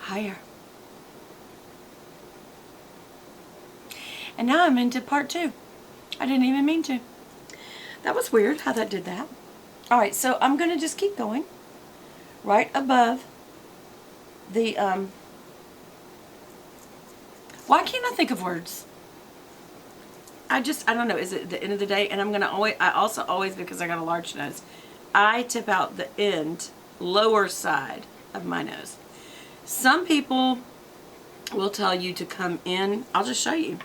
higher. And now I'm into part 2. I didn't even mean to. That was weird how that did that. Alright, so I'm going to just keep going. Right above the, why can't I think of words? I don't know, is it the end of the day? And I'm going to always, because I got a large nose, I tip out the end, lower side of my nose. Some people will tell you to come in. I'll just show you.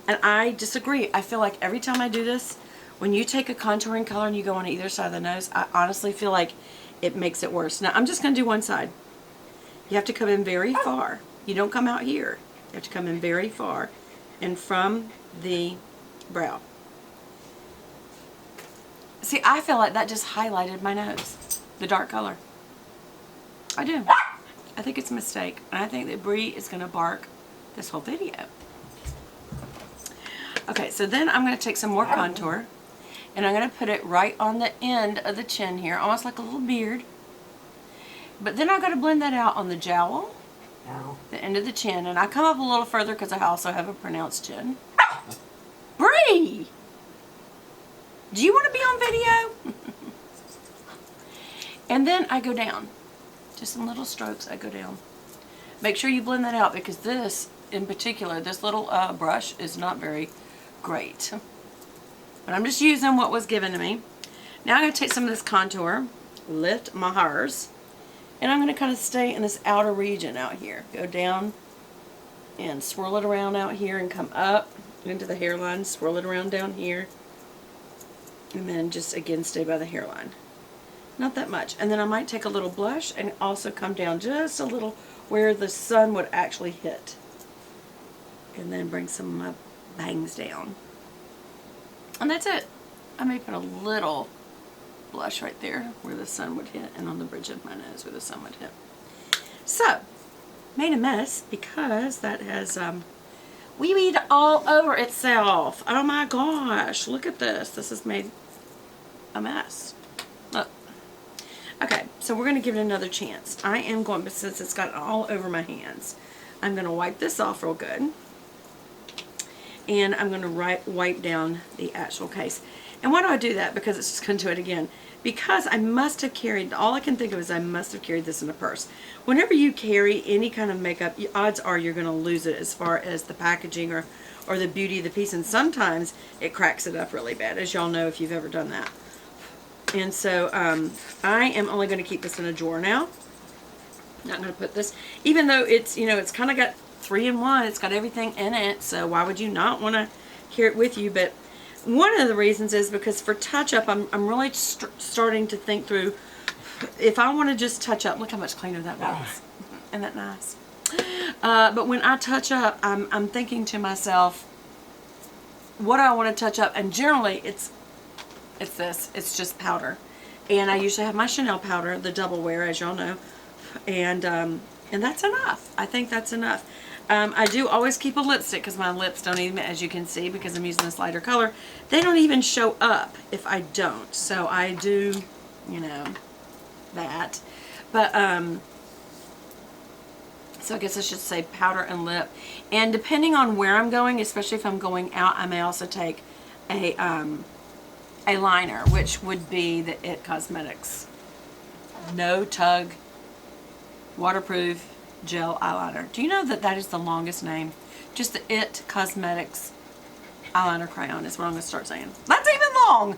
And I disagree. I feel like every time I do this, when you take a contouring color and you go on either side of the nose, I honestly feel like it makes it worse. Now, I'm just going to do one side. You have to come in very far. You don't come out here. You have to come in very far and from the brow. See, I feel like that just highlighted my nose, the dark color. I do. I think it's a mistake. And I think that Bree is going to bark this whole video. Okay, so then I'm going to take some more contour. And I'm going to put it right on the end of the chin here, almost like a little beard. But then I've got to blend that out on the jowl, the end of the chin. And I come up a little further because I also have a pronounced chin. Bree! Do you want to be on video? And then I go down. Just some little strokes, I go down. Make sure you blend that out because this, in particular, this little brush is not very great. But I'm just using what was given to me. Now I'm going to take some of this contour, lift my hairs, and I'm going to kind of stay in this outer region out here. Go down and swirl it around out here and come up into the hairline, swirl it around down here, and then just again stay by the hairline. Not that much. And then I might take a little blush and also come down just a little where the sun would actually hit. And then bring some of my bangs down. And that's it. I may put a little blush right there where the sun would hit and on the bridge of my nose where the sun would hit. So, made a mess because that has wee-weed all over itself. Oh my gosh, look at this. This has made a mess. Look. Okay, so we're going to give it another chance. I am going, but since it's got all over my hands, I'm going to wipe this off real good. And I'm going to wipe down the actual case. And why do I do that? Because it's just going to do it again. Because I must have carried, all I can think of is I must have carried this in a purse. Whenever you carry any kind of makeup, odds are you're going to lose it as far as the packaging or the beauty of the piece. And sometimes it cracks it up really bad, as y'all know if you've ever done that. And so I am only going to keep this in a drawer now. Not going to put this, even though it's, you know, it's kind of got 3-in-1. It's got everything in it, so why would you not want to carry it with you? But one of the reasons is because for touch-up, I'm really starting to think through if I want to just touch up. Look how much cleaner that was. Isn't that nice? But when I touch up, I'm thinking to myself, what do I want to touch up? And generally, it's this. It's just powder. And I usually have my Chanel powder, the double wear, as y'all know. And that's enough. I think that's enough. I do always keep a lipstick because my lips don't even, as you can see, because I'm using this lighter color, they don't even show up if I don't. So I do, you know, that. But, so I guess I should say powder and lip. And depending on where I'm going, especially if I'm going out, I may also take a liner, which would be the IT Cosmetics No Tug Waterproof Gel Eyeliner. Do you know that that is the longest name? Just the IT Cosmetics eyeliner crayon is what I'm going to start saying. That's even long!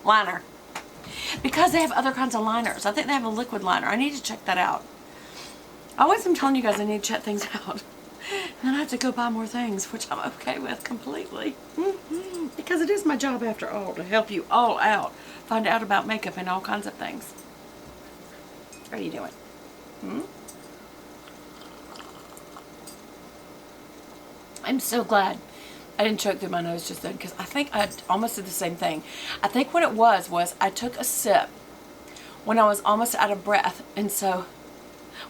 Liner. Because they have other kinds of liners. I think they have a liquid liner. I need to check that out. I always am telling you guys I need to check things out. And then I have to go buy more things, which I'm okay with completely. Because it is my job after all to help you all out. Find out about makeup and all kinds of things. How are you doing? I'm so glad I didn't choke through my nose just then because I think I almost did the same thing. I think what it was I took a sip when I was almost out of breath, and so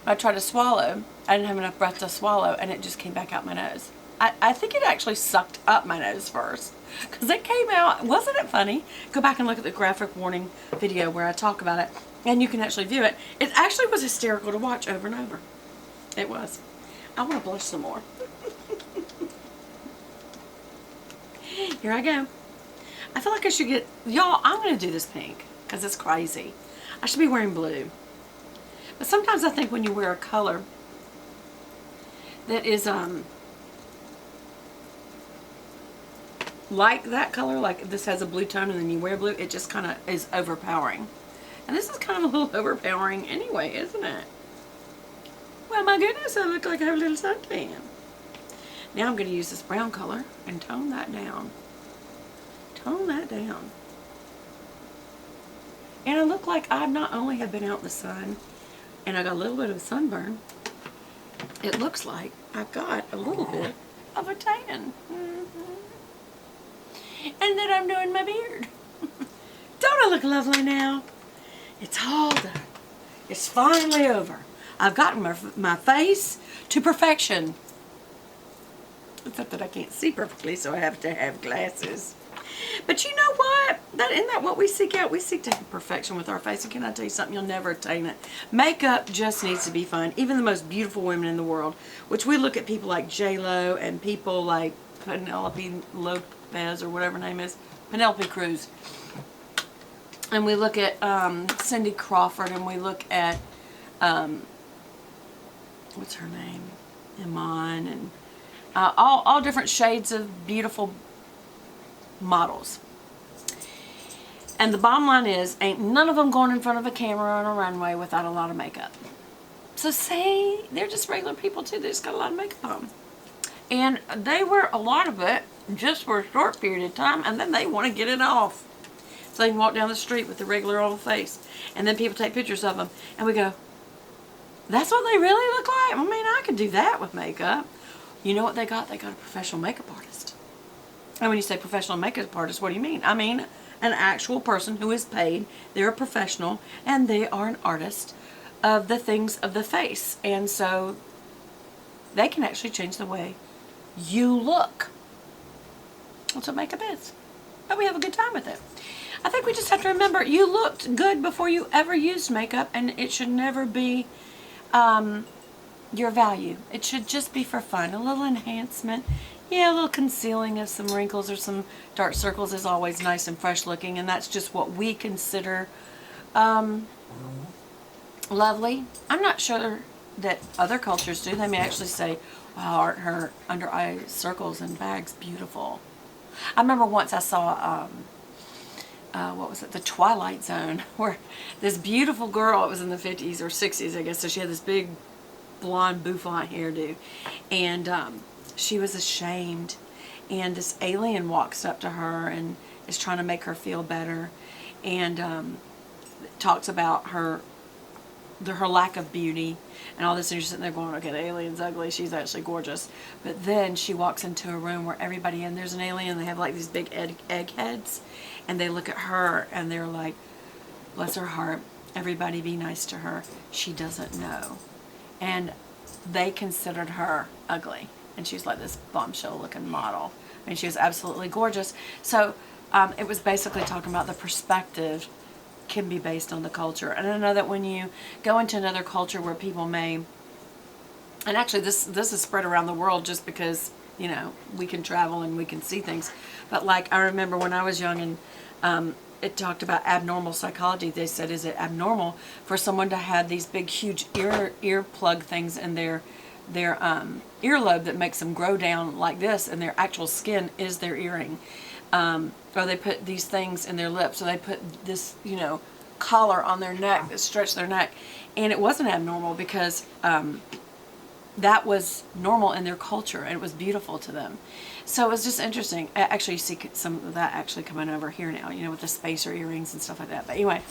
when I tried to swallow, I didn't have enough breath to swallow and it just came back out my nose. I think it actually sucked up my nose first because it came out. Wasn't it funny? Go back and look at the graphic warning video where I talk about it and you can actually view it. It actually was hysterical to watch over and over. It was. I want to blush some more. Here I go. I feel like I should get, y'all, I'm going to do this pink because it's crazy. I should be wearing blue. But sometimes I think when you wear a color that is like that color, like this has a blue tone and then you wear blue, it just kind of is overpowering. And this is kind of a little overpowering anyway, isn't it? Well, my goodness, I look like I have a little suntan. Now I'm going to use this brown color and tone that down. Tone that down. And I look like I not only have been out in the sun and I got a little bit of a sunburn, it looks like I've got a little bit of a tan. And then I'm doing my beard. Don't I look lovely now? It's all done. It's finally over. I've gotten my face to perfection. Except that I can't see perfectly, so I have to have glasses. But you know what? Isn't that what we seek out? We seek to have perfection with our face. And can I tell you something? You'll never attain it. Makeup just needs to be fun. Even the most beautiful women in the world, which we look at people like J-Lo and people like Penelope Lopez or whatever her name is, Penelope Cruz. And we look at Cindy Crawford, and we look at, what's her name? Iman, and all different shades of beautiful models. And the bottom line is, ain't none of them going in front of a camera on a runway without a lot of makeup. So say they're just regular people too. They just got a lot of makeup on. And they wear a lot of it just for a short period of time, and then they want to get it off. So they can walk down the street with a regular old face. And then people take pictures of them. And we go, that's what they really look like? I mean, I could do that with makeup. You know what they got? They got a professional makeup artist. And when you say professional makeup artist, what do you mean? I mean an actual person who is paid. They're a professional, and they are an artist of the things of the face. And so they can actually change the way you look. That's what makeup is. But we have a good time with it. I think we just have to remember, you looked good before you ever used makeup, and it should never be your value. It should just be for fun. A little enhancement. Yeah, a little concealing of some wrinkles or some dark circles is always nice and fresh looking, and that's just what we consider lovely. I'm not sure that other cultures do. They may actually say, wow, aren't her under eye circles and bags beautiful? I remember once I saw what was it, The Twilight Zone, where this beautiful girl, it was in the 50s or 60s, I guess, so she had this big blonde bouffant hairdo, and she was ashamed, and this alien walks up to her and is trying to make her feel better, and talks about her lack of beauty and all this, and you're sitting there going, okay, the alien's ugly, she's actually gorgeous. But then she walks into a room where everybody, and there's an alien, they have like these big egg heads, and they look at her and they're like, bless her heart, everybody be nice to her, she doesn't know. And they considered her ugly, and she's like this bombshell looking model. I mean, she was absolutely gorgeous. So it was basically talking about the perspective can be based on the culture. And I know that when you go into another culture where people may, and actually this is spread around the world just because, you know, we can travel and we can see things. But like, I remember when I was young, and it talked about abnormal psychology. They said, is it abnormal for someone to have these big, huge ear plug things in their earlobe that makes them grow down like this, and their actual skin is their earring? Or they put these things in their lips, or they put this, you know, collar on their neck that stretched their neck. And it wasn't abnormal because that was normal in their culture, and it was beautiful to them. So it was just interesting. Actually, you see some of that actually coming over here now, you know, with the spacer earrings and stuff like that. But anyway,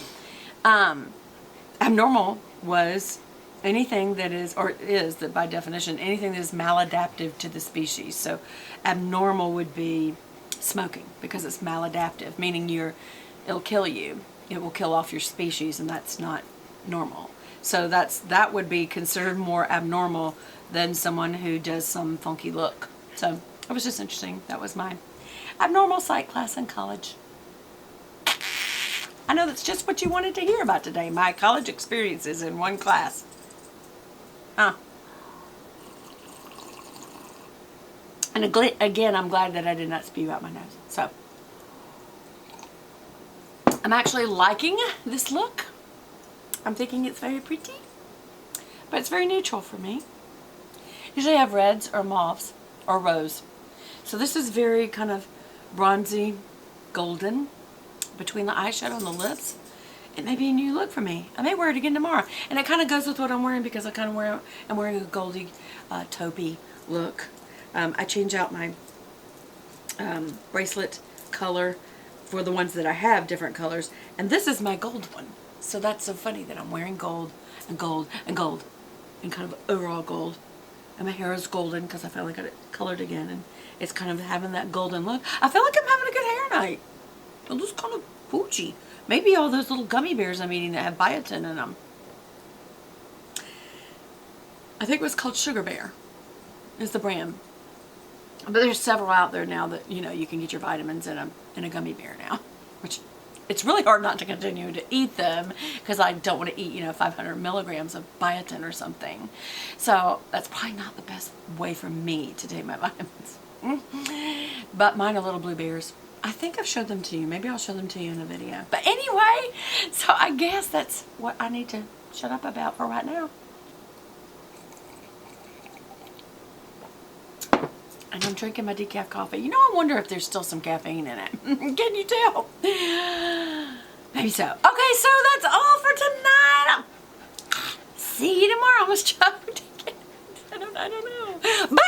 abnormal was anything that is, or is that by definition, anything that is maladaptive to the species. So abnormal would be smoking, because it's maladaptive, meaning it'll kill you. It will kill off your species, and that's not normal. So that would be considered more abnormal than someone who does some funky look. So it was just interesting. That was my abnormal psych class in college. I know that's just what you wanted to hear about today, my college experiences in one class. Huh. And again, I'm glad that I did not spew out my nose. So, I'm actually liking this look. I'm thinking it's very pretty, but it's very neutral for me. Usually I have reds or mauves or rose. So this is very kind of bronzy, golden between the eyeshadow and the lips. It may be a new look for me. I may wear it again tomorrow. And it kind of goes with what I'm wearing because I'm wearing a goldy, taupey look. I change out my bracelet color for the ones that I have different colors. And this is my gold one. So that's so funny that I'm wearing gold and gold and gold and kind of overall gold. And my hair is golden because I finally got it colored again. And it's kind of having that golden look. I feel like I'm having a good hair night. It looks kind of poochy. Maybe all those little gummy bears I'm eating that have biotin in them. I think it was called Sugar Bear is the brand. But there's several out there now that, you know, you can get your vitamins in a gummy bear now. Which, it's really hard not to continue to eat them because I don't want to eat, you know, 500 milligrams of biotin or something. So that's probably not the best way for me to take my vitamins. But mine are little blue bears. I think I've showed them to you. Maybe I'll show them to you in a video. But anyway, so I guess that's what I need to shut up about for right now. And I'm drinking my decaf coffee. You know, I wonder if there's still some caffeine in it. Can you tell? Maybe so. Okay, so that's all for tonight. See you tomorrow. I almost choked. I don't know. Bye!